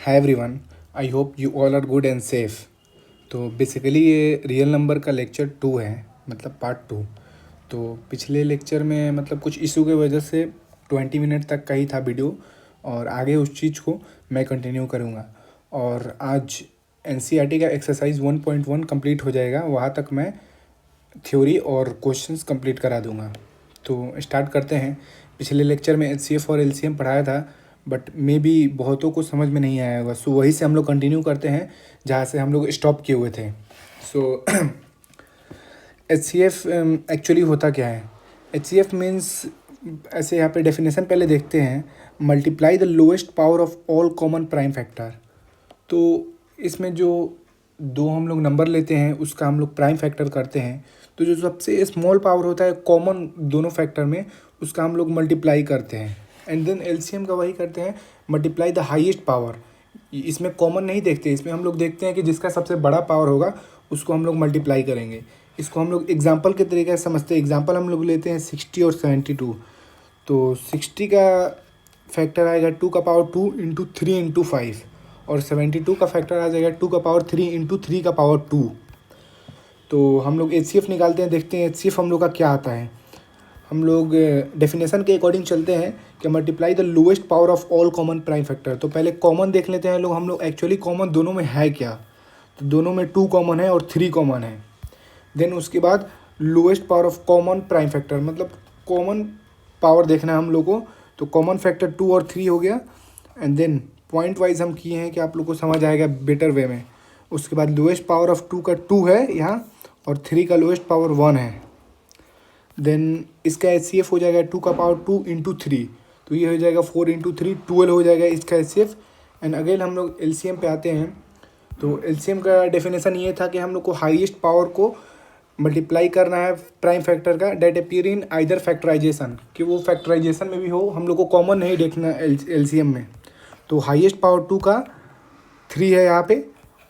Hi everyone, I hope you all are good and safe. तो basically ये real number का lecture 2 है, मतलब पार्ट 2। तो पिछले लेक्चर में मतलब कुछ इशू की वजह से 20 मिनट तक का ही था वीडियो, और आगे उस चीज़ को मैं कंटिन्यू करूँगा। और आज एनसीईआरटी का एक्सरसाइज 1.1 कंप्लीट हो जाएगा, वहाँ तक मैं थ्योरी और क्वेश्चंस कंप्लीट करा दूँगा। तो स्टार्ट करते हैं। पिछले लेक्चर में एचसीएफ और एलसीएम पढ़ाया था, बट मे बी बहुतों को समझ में नहीं आया होगा। सो वहीं से हम लोग कंटिन्यू करते हैं जहाँ से हम लोग स्टॉप किए हुए थे। सो एचसीएफ एक्चुअली होता क्या है? एचसीएफ मीन्स, ऐसे यहाँ पे डेफिनेशन पहले देखते हैं, multiply the lowest power of all common prime factor. तो इसमें जो दो हम लोग नंबर लेते हैं उसका हम लोग प्राइम फैक्टर करते हैं। तो जो सबसे स्मॉल पावर होता है कॉमन दोनों फैक्टर में, उसका हम लोग मल्टीप्लाई करते हैं। एंड देन एलसीएम का वही करते हैं, मल्टीप्लाई द हाईएस्ट पावर। इसमें कॉमन नहीं देखते, इसमें हम लोग देखते हैं कि जिसका सबसे बड़ा पावर होगा उसको हम लोग मल्टीप्लाई करेंगे। इसको हम लोग एग्जाम्पल के तरीके से समझते हैं। एग्जाम्पल हम लोग लेते हैं 60 और 72। तो 60 का फैक्टर आएगा 2 का पावर 2 इंटू 3 इंटू 5, और 72 का फैक्टर आ जाएगा 2 का पावर 3 इंटू 3 का पावर 2। तो हम लोग एचसीएफ निकालते हैं, देखते हैं एचसीएफ हम लोग का क्या आता है। हम लोग डेफिनेशन के अकॉर्डिंग चलते हैं कि multiply the lowest power of all common prime factor. तो पहले कॉमन देख लेते हैं हम लोग एक्चुअली कॉमन दोनों में है क्या। तो दोनों में 2 कॉमन है और 3 कॉमन है। देन उसके बाद lowest power of common prime factor, मतलब कॉमन पावर देखना है हम लोग को। तो कॉमन फैक्टर 2 और 3 हो गया। एंड देन पॉइंट वाइज हम किए हैं कि आप लोग को समझ आएगा बेटर वे में। उसके बाद लोएस्ट पावर ऑफ 2 का 2 है यहाँ, और 3 का लोएस्ट पावर 1 है। देन इसका एचसीएफ हो जाएगा 2 का पावर 2 इंटू 3, तो ये हो जाएगा 4 इंटू 3, 12 हो जाएगा इसका एचसीएफ। एंड अगेन हम लोग एलसीएम पे आते हैं। तो एलसीएम का डेफिनेशन ये था कि हम लोग को हाईएस्ट पावर को मल्टीप्लाई करना है प्राइम फैक्टर का, that appear in either factorization, कि वो फैक्टराइजेशन में भी हो, हम लोग को कॉमन नहीं देखना एलसीएम में। तो हाईएस्ट पावर 2 का 3 है यहाँ पे,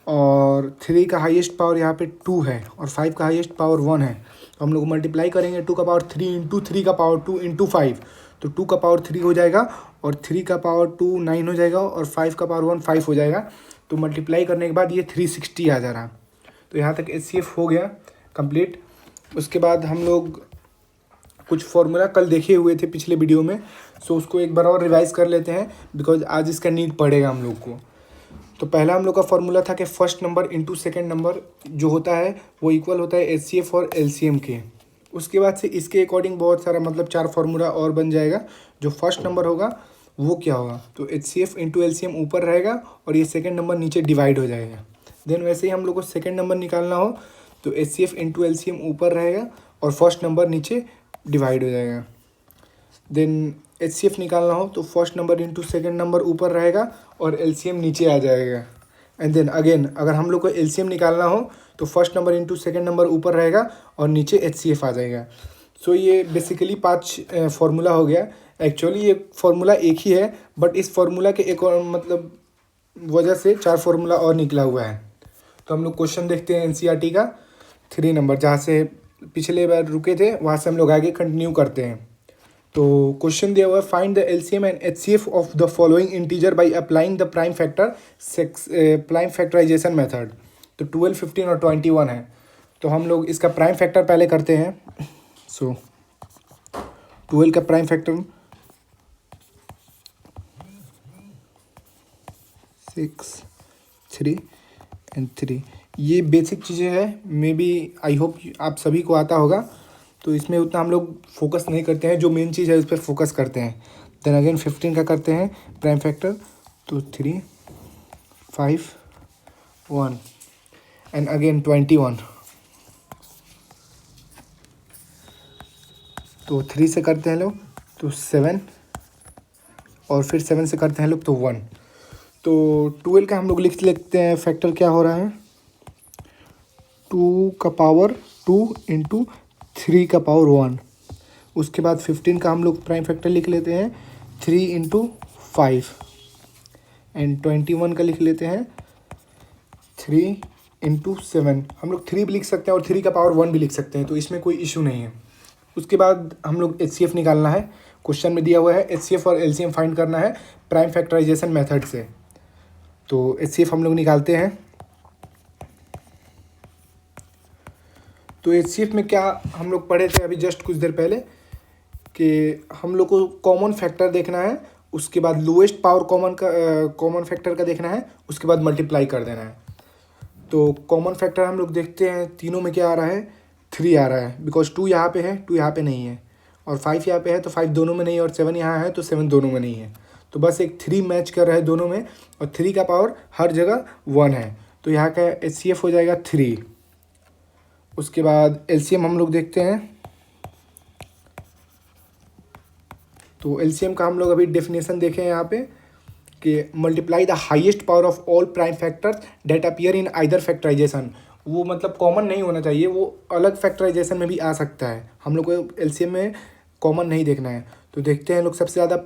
और 3 का हाईएस्ट पावर यहाँ पे 2 है, और 5 का हाईएस्ट पावर 1 है। तो हम लोग मल्टीप्लाई करेंगे 2 का पावर 3 इंटू 3 का पावर 2 इंटू 5। तो 2 का पावर 3 हो जाएगा, और 3 का पावर 2 9 हो जाएगा, और 5 का पावर 1 5 हो जाएगा। तो मल्टीप्लाई करने के बाद ये 360 आ जा रहा। तो यहाँ तक एचसीएफ हो गया कंप्लीट। उसके बाद हम लोग कुछ फॉर्मूला कल देखे हुए थे पिछले वीडियो में, सो उसको एक बार और रिवाइज कर लेते हैं, बिकॉज आज इसका नीड पड़ेगा हम लोग को। तो पहला हम लोग का फॉर्मूला था कि first number into second number जो होता है वो इक्वल होता है एचसीएफ और एलसीएम के। उसके बाद से इसके अकॉर्डिंग बहुत सारा मतलब 4 फार्मूला और बन जाएगा। जो फर्स्ट नंबर होगा वो क्या होगा, तो एचसीएफ इंटू एलसीएम ऊपर रहेगा, और ये सेकेंड नंबर नीचे डिवाइड हो जाएगा। देन वैसे ही हम लोग को सेकेंड नंबर निकालना हो तो एचसीएफ इंटू एलसीएम ऊपर रहेगा, और फर्स्ट नंबर नीचे डिवाइड हो जाएगा। देन एचसीएफ निकालना हो तो first number into second number ऊपर रहेगा, और एलसीएम नीचे आ जाएगा। एंड देन अगेन अगर हम लोग को एलसीएम निकालना हो तो first number into second number ऊपर रहेगा, और नीचे एचसीएफ आ जाएगा। सो ये बेसिकली 5 फार्मूला हो गया। एक्चुअली ये फार्मूला एक ही है, बट इस फार्मूला के एक और मतलब वजह से 4 फार्मूला और निकला हुआ है। तो हम लोग क्वेश्चन देखते हैं एनसीईआरटी का 3 नंबर, जहाँ से पिछले बार रुके थे वहाँ से हम लोग आगे कंटिन्यू करते हैं। तो क्वेश्चन दिया हुआ है, find the LCM and HCF of the following integer by applying the prime factor prime factorization method. तो 12, 15 और 21 है। तो हम लोग इसका प्राइम फैक्टर पहले करते हैं। सो 12 का प्राइम फैक्टर 6, 3 एंड 3। ये बेसिक चीज़ें हैं, मे बी आई होप आप सभी को आता होगा। तो इसमें उतना हम लोग फोकस नहीं करते हैं, जो मेन चीज़ है उस पर फोकस करते हैं। देन अगेन 15 का करते हैं प्राइम फैक्टर, तो 3, 5, 1 एंड अगेन 21। तो 3 से करते हैं लोग तो 7, और फिर 7 से करते हैं लोग तो 1। तो 12 का हम लोग लिख लेते हैं फैक्टर क्या हो रहा है, 2 का पावर 2 इंटू 3 का पावर 1। उसके बाद 15 का हम लोग प्राइम फैक्टर लिख लेते हैं 3 इंटू 5, एंड 21 का लिख लेते हैं 3 इंटू 7। हम लोग 3 भी लिख सकते हैं और 3 का पावर 1 भी लिख सकते हैं, तो इसमें कोई इशू नहीं है। उसके बाद हम लोग एचसीएफ निकालना है। क्वेश्चन में दिया हुआ है एचसीएफ और एलसीएम फाइंड करना है प्राइम फैक्टराइजेशन मेथड से। तो HCF हम लोग निकालते हैं। तो HCF में क्या हम लोग पढ़े थे अभी जस्ट कुछ देर पहले कि हम लोग को कॉमन फैक्टर देखना है, उसके बाद लोएस्ट पावर कॉमन फैक्टर का देखना है, उसके बाद मल्टीप्लाई कर देना है। तो कॉमन फैक्टर हम लोग देखते हैं तीनों में क्या आ रहा है, 3 आ रहा है, बिकॉज 2 यहाँ पे है, 2 यहाँ पे नहीं है, और 5 यहाँ पे है तो 5 दोनों में नहीं है, और 7 यहाँ है तो 7 दोनों में नहीं है। तो बस एक 3 मैच कर रहा है दोनों में, और 3 का पावर हर जगह 1 है, तो यहाँ का HCF हो जाएगा 3। उसके बाद LCM हम लोग देखते हैं। तो LCM का हम लोग अभी डेफिनेशन देखें यहाँ पे कि multiply the highest power of all prime factors that appear in either factorization. वो मतलब कॉमन नहीं होना चाहिए, वो अलग फैक्टराइजेशन में भी आ सकता है, हम लोग को LCM में कॉमन नहीं देखना है। तो देखते हैं लोग सबसे ज़्यादा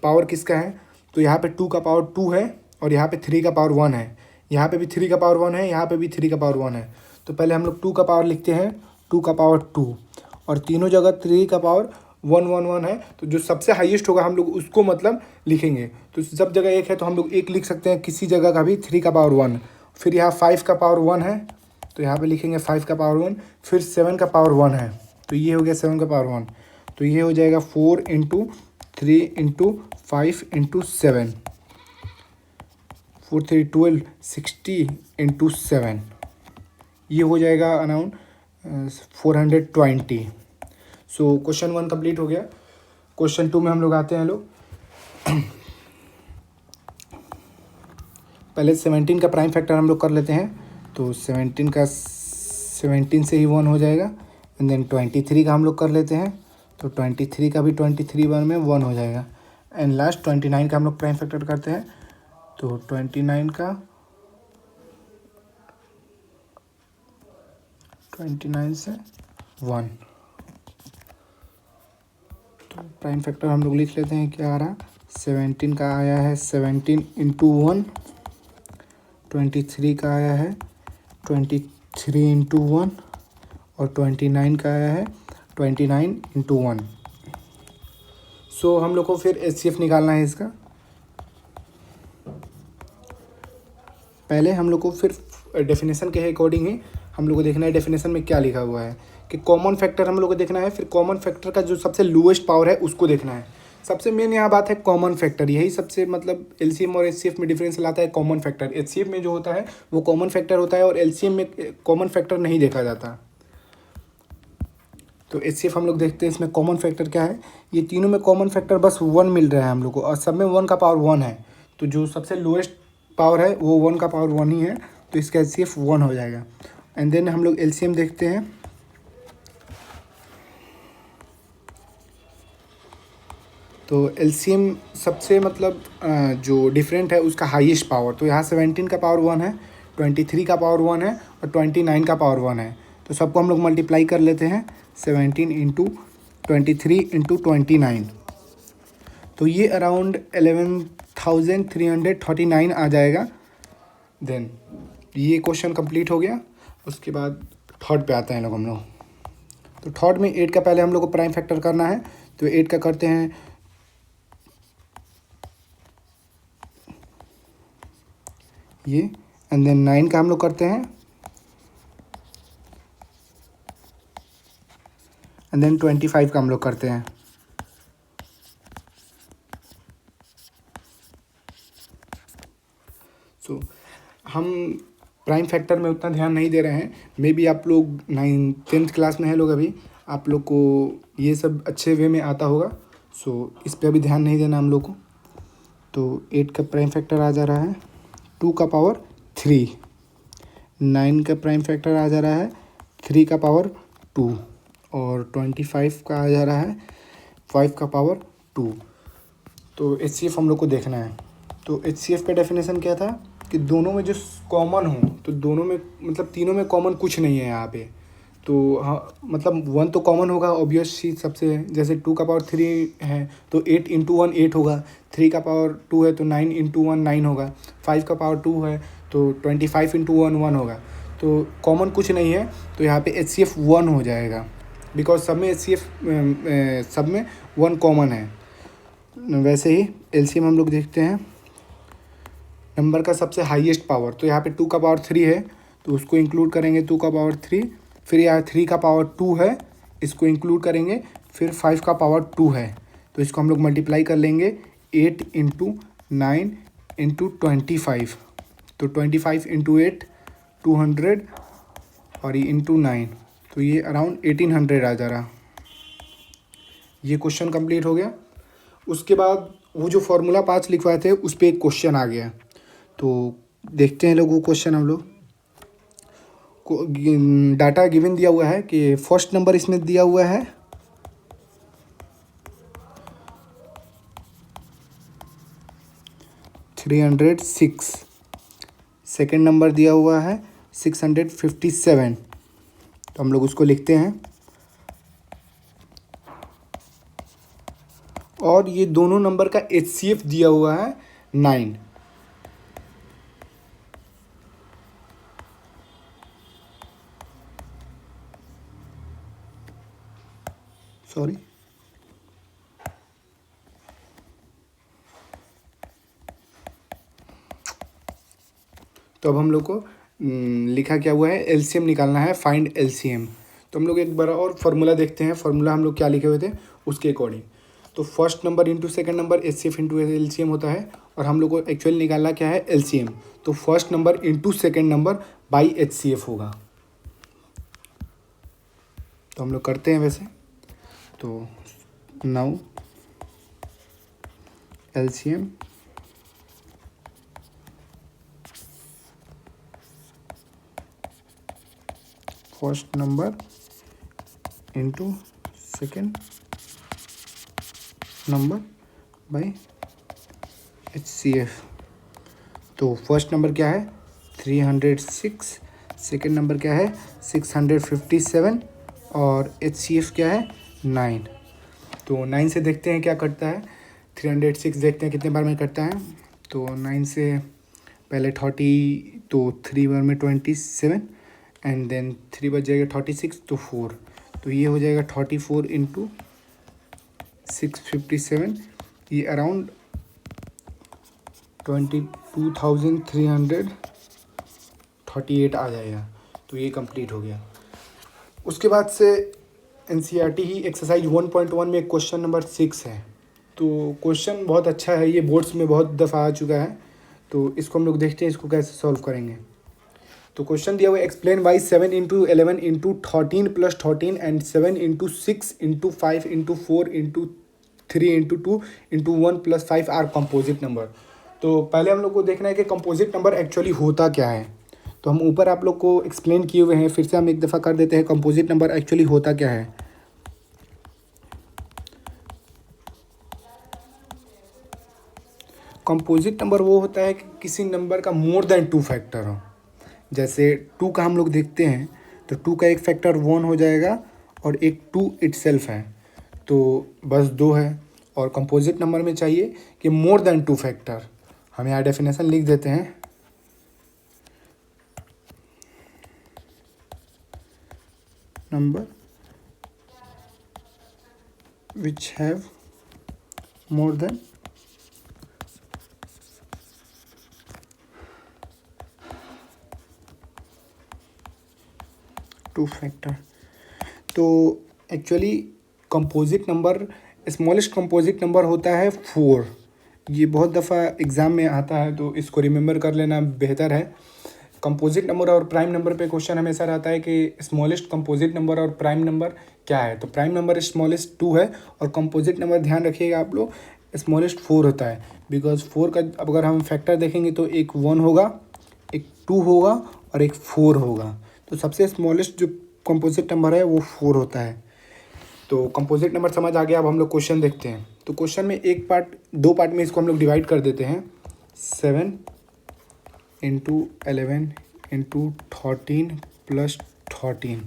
पावर किसका है। तो यहाँ पे 2 का पावर 2 है, और यहाँ पे 3 का पावर 1 है, यहाँ पे भी 3 का पावर 1 है, यहाँ पे भी 3 का पावर 1 है। तो पहले हम लोग 2 का पावर लिखते हैं, 2 का पावर 2, और तीनों जगह 3 का पावर 1 1 1 है, तो जो सबसे हाईएस्ट होगा हम लोग उसको मतलब लिखेंगे। तो सब जगह 1 है तो हम लोग 1 लिख सकते हैं, किसी जगह का भी 3 का पावर 1। फिर यहाँ 5 का पावर 1 है, तो यहाँ पे लिखेंगे 5 का पावर 1। फिर 7 का पावर 1 है, तो ये हो गया 7 का पावर 1, तो ये हो जाएगा 4 × 3 × 5 × 7, 4 3 12 60 × 7, ये हो जाएगा अराउंड 420। सो क्वेश्चन 1 कंप्लीट हो गया। क्वेश्चन 2 में हम लोग आते हैं लोग। पहले 17 का प्राइम फैक्टर हम लोग कर लेते हैं। तो 17 से ही 1 हो जाएगा, एंड देन 23 का हम लोग कर लेते हैं। तो 23 का भी 23 बार में 1 हो जाएगा, एंड लास्ट 29 का हम लोग प्राइम फैक्टर करते हैं। तो 29 का 29 से 1, तो प्राइम फैक्टर हम लोग लिख लेते हैं, क्या आ रहा, 17 का आया है 17 × 1, 23 का आया है 23 × 1, और 29 का आया है 29 × 1। सो हम लोग को फिर HCF निकालना है इसका। पहले हम लोग को फिर डेफिनेशन के अकॉर्डिंग ही हम लोग को देखना है डेफिनेशन में क्या लिखा हुआ है, कि कॉमन फैक्टर हम लोग को देखना है। फिर कॉमन फैक्टर का जो सबसे लोएस्ट पावर है उसको देखना है। सबसे मेन यहाँ बात है कॉमन फैक्टर, यही सबसे मतलब LCM और HCF में डिफरेंस लाता है कॉमन फैक्टर। HCF में जो होता है वो कॉमन फैक्टर होता है, और LCM में कॉमन फैक्टर नहीं देखा जाता। तो HCF हम लोग देखते हैं, इसमें कॉमन फैक्टर क्या है। ये तीनों में कॉमन फैक्टर बस 1 मिल रहा है हम लोग को, और सब में 1 का पावर 1 है। तो जो सबसे लोएस्ट पावर है वो 1 का पावर 1 ही है, तो इसका HCF 1 हो जाएगा। एंड देन हम लोग LCM देखते हैं। तो LCM सबसे मतलब जो डिफरेंट है उसका हाईएस्ट पावर। तो यहाँ 17 का पावर 1 है, 23 का पावर 1 है, और 29 का पावर 1 है। तो सबको हम लोग मल्टीप्लाई कर लेते हैं, 17 × 23 × 29, तो ये अराउंड 11,339 आ जाएगा। देन ये क्वेश्चन कंप्लीट हो गया। उसके बाद थर्ड पे आते हैं लोग हम लोग। तो थर्ड में 8 का पहले हम लोग को प्राइम फैक्टर करना है। तो 8 का करते हैं ये, एंड देन 9 का हम लोग करते हैं, एंड देन 25 का हम लोग करते हैं। सो हम प्राइम फैक्टर में उतना ध्यान नहीं दे रहे हैं। मे बी आप लोग 10th क्लास में हैं लोग अभी, आप लोग को ये सब अच्छे वे में आता होगा। सो इस पर अभी ध्यान नहीं देना हम लोग को। तो 8 का प्राइम फैक्टर आ जा रहा है 2 का पावर 3, 9 का प्राइम फैक्टर आ जा रहा है 3 का पावर 2, और 25 का आ जा रहा है 5 का पावर 2। तो HCF हम लोग को देखना है। तो HCF का डेफिनेशन क्या था कि दोनों में जो कॉमन हो, तो दोनों में मतलब तीनों में कॉमन कुछ नहीं है यहाँ पे। तो हाँ मतलब 1 तो कॉमन होगा ऑब्वियस चीज सबसे, जैसे 2 का पावर 3 है तो 8 × 1 8 होगा, 3 का पावर 2 है तो 9 × 1 9 होगा, 5 का पावर 2 है तो 25 × 1 1 होगा। तो कॉमन कुछ नहीं है, तो यहाँ पे HCF 1 हो जाएगा, बिकॉज सब में सब में 1 कॉमन है। वैसे ही LCM हम लोग देखते हैं। नंबर का सबसे हाईएस्ट पावर, तो यहाँ पे 2 का पावर 3 है तो उसको इंक्लूड करेंगे 2 का पावर 3, फिर यहाँ 3 का पावर 2 है, इसको इंक्लूड करेंगे, फिर 5 का पावर 2 है, तो इसको हम लोग मल्टीप्लाई कर लेंगे 8 इंटू 9 इंटू 25, तो 25 इंटू 8 200 और ये इंटू 9, तो ये अराउंड 1800 आ जा रहा। ये क्वेश्चन कंप्लीट हो गया। उसके बाद वो जो फॉर्मूला 5 लिखवाए थे उस पर एक क्वेश्चन आ गया, तो देखते हैं लोग वो क्वेश्चन। हम लोग को डाटा गिवन दिया हुआ है कि फर्स्ट नंबर इसमें दिया हुआ है 306, सेकेंड नंबर दिया हुआ है 657, तो हम लोग उसको लिखते हैं। और ये दोनों नंबर का HCF दिया हुआ है 9। सॉरी, तो अब हम लोग को लिखा क्या हुआ है, LCM निकालना है, फाइंड LCM। तो हम लोग एक बार और फार्मूला देखते हैं, फार्मूला हम लोग क्या लिखे हुए थे उसके अकॉर्डिंग। तो first number into second number HCF into LCM होता है, और हम लोग को एक्चुअली निकालना क्या है, LCM। तो first number into second number by HCF होगा, तो हम लोग करते हैं वैसे। तो now LCM first number into second number by HCF। तो फर्स्ट नंबर क्या है 306, सेकंड नंबर क्या है 657 और HCF क्या है 9। तो 9 से देखते हैं क्या करता है, 306 देखते हैं कितने बार में करता है। तो 9 से पहले 30, तो 3 बार में 27 एंड देन 3 बच जाएगा 36, तो 4, तो ये हो जाएगा 34 इंटू 657, ये अराउंड 22,338 आ जाएगा। तो ये कंप्लीट हो गया। उसके बाद से NCERT ही एक्सरसाइज 1.1 में क्वेश्चन नंबर 6 है। तो क्वेश्चन बहुत अच्छा है, ये बोर्ड्स में बहुत दफ़ा आ चुका है, तो इसको हम लोग देखते हैं इसको कैसे सॉल्व करेंगे। तो क्वेश्चन दिया हुआ है, explain why 7 into 11 into 13 plus 13 and 7 into 6 into 5 into 4 into 3 into 2 into 1 plus 5 are composite number. तो पहले हम लोग को देखना है कि कंपोजिट नंबर एक्चुअली होता क्या है। तो हम ऊपर आप लोग को एक्सप्लेन किए हुए हैं, फिर से हम एक दफ़ा कर देते हैं कंपोजिट नंबर एक्चुअली होता क्या है। कंपोजिट नंबर वो होता है कि किसी नंबर का मोर देन 2 फैक्टर हो। जैसे 2 का हम लोग देखते हैं, तो 2 का एक फैक्टर 1 हो जाएगा और एक 2 इटसेल्फ है, तो बस 2 है। और कंपोजिट नंबर में चाहिए कि मोर देन 2 फैक्टर। हम यहाँ डेफिनेशन लिख देते हैं, number which have more than 2 factor. तो actually composite number, smallest composite number होता है 4। ये बहुत दफ़ा एग्ज़ाम में आता है, तो इसको रिमेंबर कर लेना बेहतर है। कंपोजिट नंबर और प्राइम नंबर पे क्वेश्चन हमेशा रहता है कि स्मॉलेस्ट कंपोजिट नंबर और प्राइम नंबर क्या है। तो प्राइम नंबर स्मॉलेस्ट 2 है, और कंपोजिट नंबर ध्यान रखिएगा आप लोग स्मॉलेस्ट 4 होता है। बिकॉज 4 का अब अगर हम फैक्टर देखेंगे तो एक 1 होगा, एक 2 होगा और एक 4 होगा। तो सबसे स्मॉलेस्ट जो कंपोजिट नंबर है वो 4 होता है। तो कंपोजिट नंबर समझ आ गया। अब हम लोग क्वेश्चन देखते हैं। तो क्वेश्चन में एक पार्ट, 2 पार्ट में इसको हम लोग डिवाइड कर देते हैं, 7 इंटू 11 इंटू 13 प्लस 13।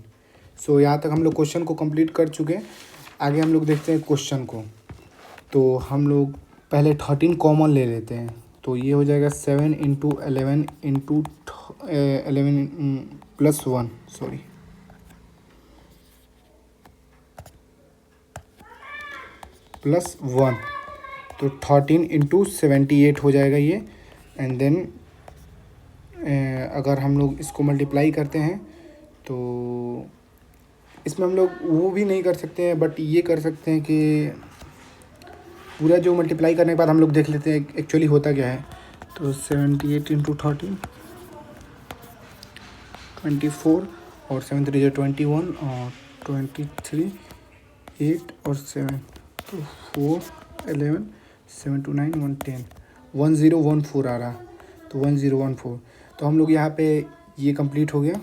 सो यहाँ तक हम लोग क्वेश्चन को कंप्लीट कर चुके हैं। आगे हम लोग देखते हैं क्वेश्चन को। तो हम लोग पहले 13 कॉमन ले लेते हैं, तो ये हो जाएगा 7 into 11 into 11 plus 1, sorry, plus 1, तो 13 इंटू 78 हो जाएगा ये। एंड देन अगर हम लोग इसको मल्टीप्लाई करते हैं तो इसमें हम लोग वो भी नहीं कर सकते हैं, बट ये कर सकते हैं कि पूरा जो मल्टीप्लाई करने के बाद हम लोग देख लेते हैं एक्चुअली होता क्या है। तो 78 इंटू 13 24 और 7 3 21 और 23 8 और 7 तो 4 11 7 2 9 1 10 1014 आ रहा, तो 1014। तो हम लोग यहाँ पे ये कंप्लीट हो गया।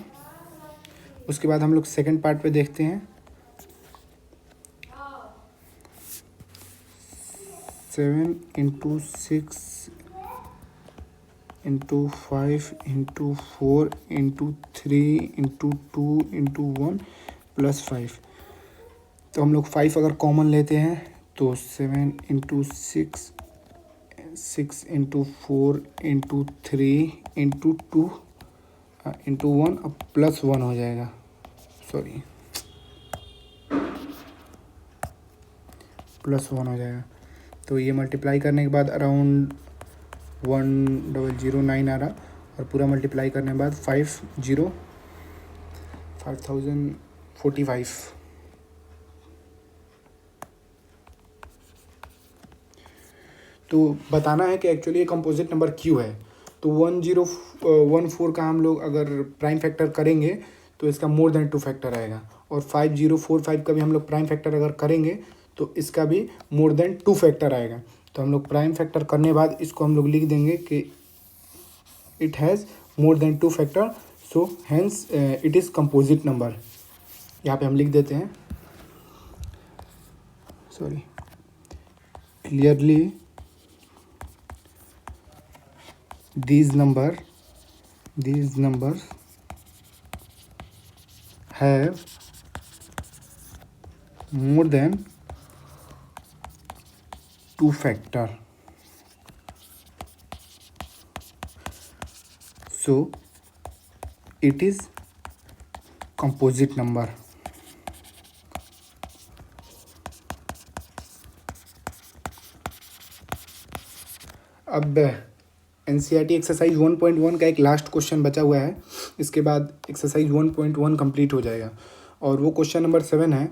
उसके बाद हम लोग सेकंड पार्ट पे देखते हैं। 7 into 6 into 5 into 4 into 3 into 2 into 1 plus 5। तो हम लोग 5 अगर कॉमन लेते हैं तो 7 into 6 into 4 into 3 into 2 into 1 अब प्लस 1 हो जाएगा, सॉरी प्लस 1 हो जाएगा। तो ये मल्टीप्लाई करने के बाद अराउंड 1009 आ रहा, और पूरा मल्टीप्लाई करने के बाद 5045। तो बताना है कि एक्चुअली ये कंपोजिट नंबर क्यों है। तो 1014 का हम लोग अगर प्राइम फैक्टर करेंगे तो इसका मोर देन 2 फैक्टर आएगा, और 5045 का भी हम लोग प्राइम फैक्टर अगर करेंगे तो इसका भी मोर देन 2 फैक्टर आएगा। तो हम लोग प्राइम फैक्टर करने के बाद इसको हम लोग लिख देंगे कि it has more than 2 factor, so hence it is composite number. यहाँ पे हम लिख देते हैं, sorry, clearly these numbers have more than 2 factor, so it is composite number। अब NCERT एक्सरसाइज 1.1 का एक लास्ट क्वेश्चन बचा हुआ है, इसके बाद एक्सरसाइज 1.1 कंप्लीट हो जाएगा, और वो क्वेश्चन नंबर 7 है,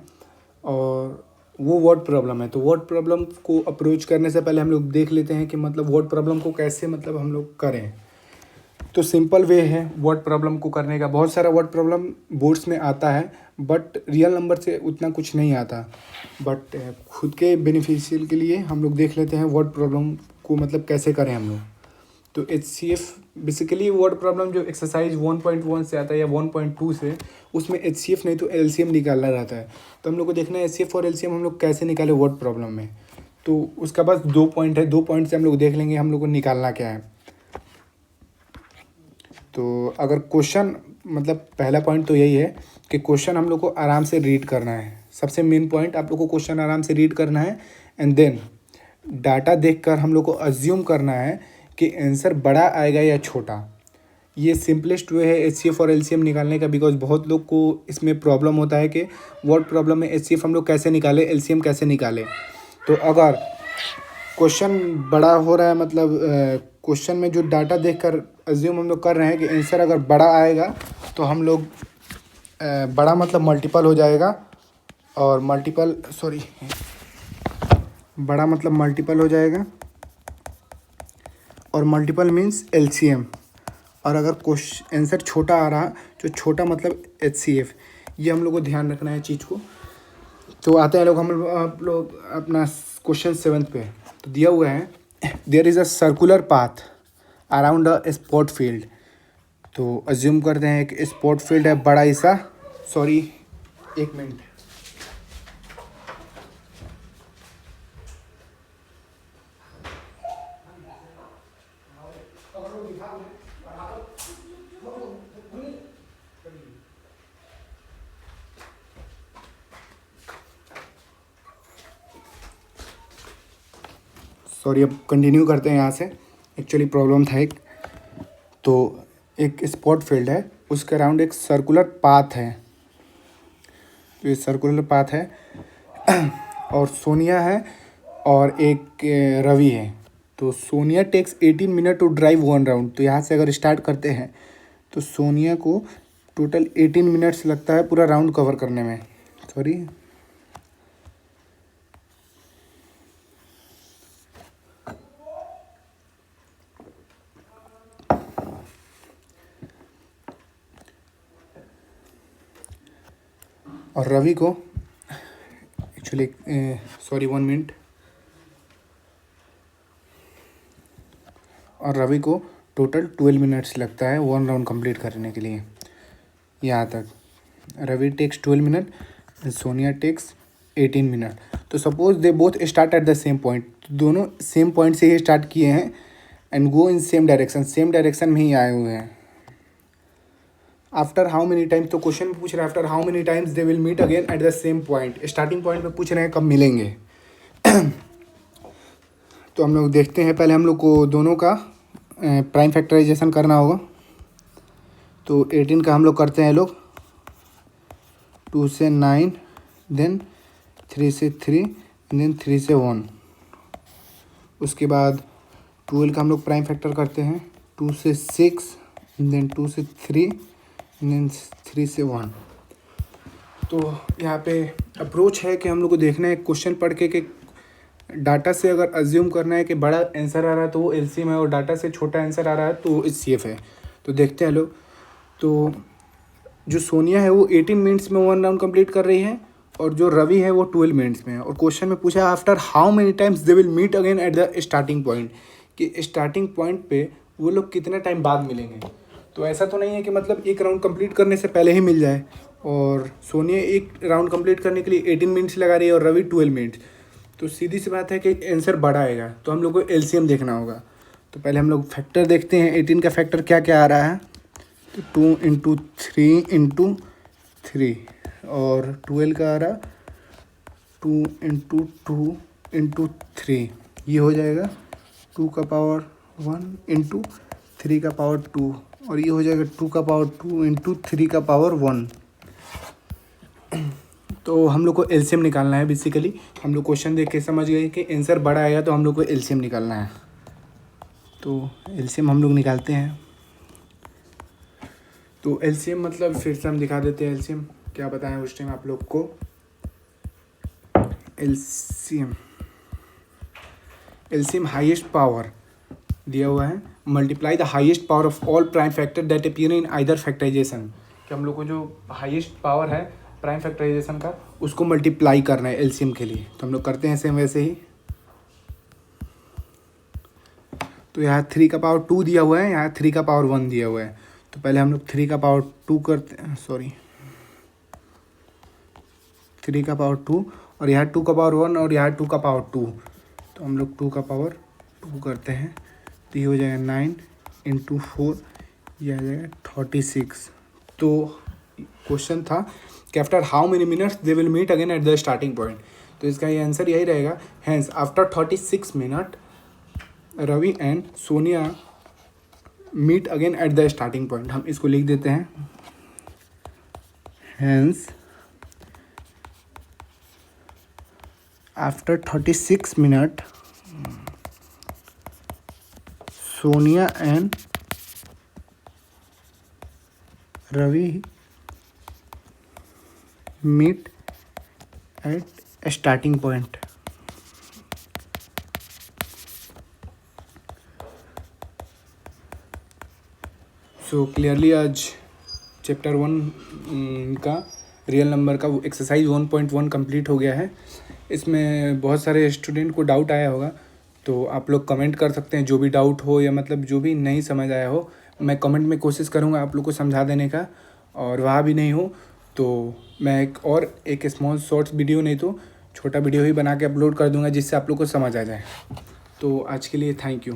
और वो वर्ड प्रॉब्लम है। तो वर्ड प्रॉब्लम को अप्रोच करने से पहले हम लोग देख लेते हैं कि मतलब वर्ड प्रॉब्लम को कैसे मतलब हम लोग करें। तो सिंपल वे है वर्ड प्रॉब्लम को करने का। बहुत सारा वर्ड प्रॉब्लम बोर्ड्स में आता है, बट रियल नंबर से उतना कुछ नहीं आता, बट खुद के बेनिफिशियल के लिए हम लोग देख लेते हैं वर्ड प्रॉब्लम को मतलब कैसे करें हम लोग। तो HCF बेसिकली वर्ड प्रॉब्लम जो एक्सरसाइज 1.1 से आता है या 1.2 से, उसमें HCF नहीं तो LCM निकालना रहता है। तो हम लोग को देखना है HCF और LCM हम लोग कैसे निकाले वर्ड प्रॉब्लम में। तो उसका बस 2 पॉइंट है, 2 पॉइंट से हम लोग देख लेंगे हम लोग को निकालना क्या है। तो अगर क्वेश्चन मतलब पहला पॉइंट तो यही है कि क्वेश्चन हम लोग को आराम से रीड करना है। सबसे मेन पॉइंट आप लोग को क्वेश्चन आराम से रीड करना है, एंड देन डाटा देखकर हम लोग को अज्यूम करना है कि आंसर बड़ा आएगा या छोटा। ये सिंपलेस्ट वे है HCF और LCM निकालने का, बिकॉज बहुत लोग को इसमें प्रॉब्लम होता है कि वर्ड प्रॉब्लम में HCF हम लोग कैसे निकालें, LCM कैसे निकालें। तो अगर क्वेश्चन बड़ा हो रहा है, मतलब क्वेश्चन में जो डाटा देखकर अज्यूम हम लोग कर रहे हैं कि आंसर अगर बड़ा आएगा, तो हम लोग बड़ा मतलब मल्टीपल हो जाएगा, और मल्टीपल सॉरी बड़ा मतलब मल्टीपल हो जाएगा, और मल्टीपल मीन्स LCM। और अगर क्वेश्चन आंसर छोटा आ रहा तो छोटा मतलब HCF। ये हम लोग को ध्यान रखना है चीज़ को। तो आते हैं आप लोग अपना क्वेश्चन 7 पे। तो दिया हुआ है there is a circular path around a spot field. तो अज्यूम करते हैं कि स्पॉट फील्ड है बड़ा ऐसा, सॉरी एक मिनट, सॉरी अब कंटिन्यू करते हैं यहाँ से। एक्चुअली प्रॉब्लम था एक, तो एक स्पॉट फील्ड है, उसके अराउंड एक सर्कुलर पाथ है। तो ये सर्कुलर पाथ है और सोनिया है और एक रवि है। तो Sonia takes 18 minute to drive 1 round. तो यहाँ से अगर स्टार्ट करते हैं तो सोनिया को टोटल 18 मिनट्स लगता है पूरा राउंड कवर करने में। सॉरी, और रवि को एक्चुअली सॉरी 1 मिनट, और रवि को टोटल 12 मिनट्स लगता है 1 राउंड कंप्लीट करने के लिए। यहाँ तक Ravi takes 12 minute, Sonia takes 18 minute. तो suppose they both start at the same point, दोनों सेम पॉइंट से ही स्टार्ट किए हैं and go in same direction में ही आए हुए हैं। आफ्टर हाउ मेनी टाइम्स, तो क्वेश्चन में पूछ रहे हैं after how many times they will meet again at the same point. Starting point पे पूछ रहे हैं कब मिलेंगे। तो हम लोग देखते हैं, पहले हम लोग को दोनों का प्राइम फैक्टराइजेशन करना होगा। तो 18 का हम लोग करते हैं लोग 2 से 9, देन 3 से 3, देन 3 से 1। उसके बाद 12 का हम लोग प्राइम फैक्टर करते हैं 2 से 6, देन 2 से 3, देन 3 से 1। तो यहाँ पे अप्रोच है कि हम लोग को देखना है क्वेश्चन पढ़ के कि डाटा से अगर अज्यूम करना है कि बड़ा आंसर आ रहा है तो वो एलसीएम है, और डाटा से छोटा आंसर आ रहा है तो वो एचसीएफ है। तो देखते हैं लोग। तो जो सोनिया है वो 18 मिनट्स में 1 राउंड कंप्लीट कर रही है, और जो रवि है वो 12 मिनट्स में है। और क्वेश्चन में पूछा after how many times they will meet again at the starting point, कि स्टार्टिंग पॉइंट पे वो लोग कितने टाइम बाद मिलेंगे। तो ऐसा तो नहीं है कि मतलब एक राउंड कंप्लीट करने से पहले ही मिल जाए। और सोनिया एक राउंड कंप्लीट करने के लिए 18 मिनट्स लगा रही है और रवि 12 मिनट्स। तो सीधी सी बात है कि आंसर बड़ा आएगा, तो हम लोग को एलसीएम देखना होगा। तो पहले हम लोग फैक्टर देखते हैं 18 का फैक्टर क्या क्या आ रहा है। तो 2 इंटू 3 इंटू 3, और 12 का आ रहा 2 इंटू 2 इंटू 3, ये हो जाएगा 2 का पावर 1 इंटू 3 का पावर 2, और ये हो जाएगा 2 का पावर 2 इंटू 3 का पावर 1। तो हम लोग को एलसीएम निकालना है। बेसिकली हम लोग क्वेश्चन देख के समझ गए कि आंसर बड़ा आएगा, तो हम लोग को एलसीएम निकालना है। तो एलसीएम हम लोग निकालते हैं। तो एलसीएम मतलब फिर से हम दिखा देते हैं एलसीएम क्या बताएं उस टाइम आप लोग को। एलसीएम हाईएस्ट पावर दिया हुआ है, multiply the highest power of all prime factor that appear in either factorization. कि हम लोग को जो हाईएस्ट पावर है प्राइम फैक्टराइजेशन का उसको मल्टीप्लाई करना है एलसीएम के लिए। तो हम लोग करते हैं सेम वैसे ही। तो यहाँ 3 का पावर 2 दिया हुआ है, यहाँ 3 का पावर 1 दिया हुआ है। तो पहले हम लोग 3 का पावर 2 करते हैं, सॉरी 3 का पावर 2, और यहाँ 2 का पावर 1, और यहाँ 2 का पावर 2। तो हम लोग 2 का पावर 2 करते हैं, तो ये हो जाएगा 9 इंटू 4, ये आ जाएगा 36। तो क्वेश्चन था कि after how many minutes they will meet again at the starting point. तो इसका ये आंसर यही रहेगा, hence after 36 minute Ravi and Sonia meet again at the starting point. हम इसको लिख देते हैं, hence after 36 minute Sonia and Ravi meet at starting point. So clearly आज चैप्टर 1 का रियल नंबर का वो एक्सरसाइज 1.1 कंप्लीट हो गया है। इसमें बहुत सारे स्टूडेंट को डाउट आया होगा, तो आप लोग कमेंट कर सकते हैं जो भी डाउट हो, या मतलब जो भी नहीं समझ आया हो। मैं कमेंट में कोशिश करूँगा आप लोग को समझा देने का, और वहाँ भी नहीं हो तो मैं एक स्मॉल शॉर्ट्स वीडियो, नहीं तो छोटा वीडियो ही बना के अपलोड कर दूँगा जिससे आप लोग को समझ आ जाए। तो आज के लिए थैंक यू।